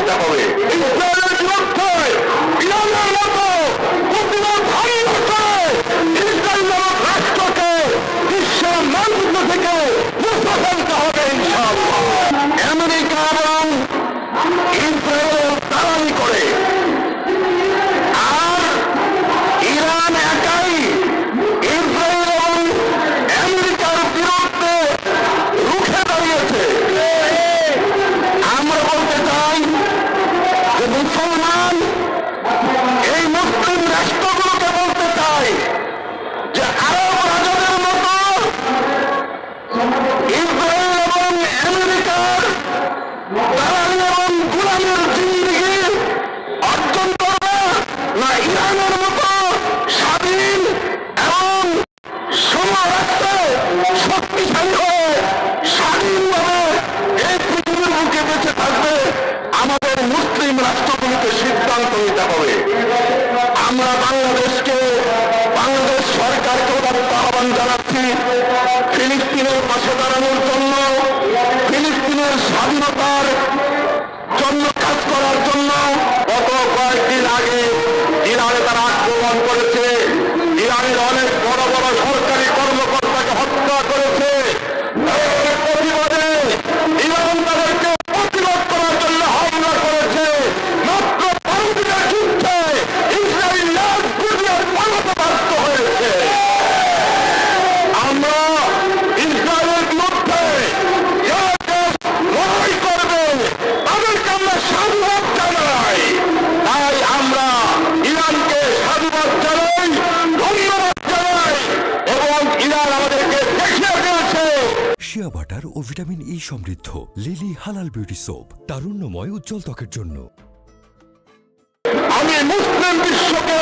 হইতে হবে। ইসরায়েলের বিরুদ্ধে ইরানের মতো প্রতিবাদী হচ্ছে ইসরায়েল নামক রাষ্ট্রকে বিশ্বের মানচিত্র থেকে মুছে ফেলতে হবে ইনশাআল্লাহ। আমেরিকা এবং ইসরায়েল দালালি করে আর ইরান একাই ইসরায়েল এবং আমেরিকার বিরুদ্ধে রুখে দাঁড়িয়েছে। আমরা বলতে চাই যে মুসলমান এই মুসলিম রাষ্ট্রগুলোকে বলতে চাই যে আরব রাজাদের মতো ইসরায়েল এবং আমেরিকার দালালি এবং গোলামের জিন্দেগি অর্জন করবে না ইরানের মতো স্বাধীন এবং সমরাষ্ট্রে শক্তিশালী হয়ে স্বাধীনভাবে এই পৃথিবীর বুকে বেঁচে থাকবে। আমাদের মুসলিম রাষ্ট্রগুলিকে সিদ্ধান্ত নিতে হবে। আমরা বাংলাদেশ সরকারকে আহ্বান জানাচ্ছি ফিলিস্তিনের পাশে দাঁড়ানোর জন্য, ফিলিস্তিনের স্বাধীনতার জন্য কাজ করার জন্য। গত কয়েকদিন আগে ইরানে তারা আক্রমণ করেছে, ইরানের অনেক বড় বড় সরকারি কর্মকর্তাকে হত্যা করেছে। এর প্রতিবাদে ইরান তাদেরকে প্রতিরোধ করার জন্য হামলা করেছে। মাত্র 5 দিনের যুদ্ধে ইসরায়েল লাখ দুনিয়ার পালাতে বাধ্য হয়েছে। আমরা ইসরায়েলের বিরুদ্ধে লড়াই করবে তাদেরকে আমরা সাধুবাদ জানাই। তাই আমরা ইরানকে সাধুবাদ জানাই, ধন্যবাদ জানাই এবং ইরান আমাদেরকে দেখিয়ে দিয়েছে। শিয়া বাটার ও ভিটামিন ই সমৃদ্ধ লিলি হালাল বিউটি সোপ, তারুণ্যময় উজ্জ্বল ত্বকের জন্য। আমি মুসলিম বিশ্বকে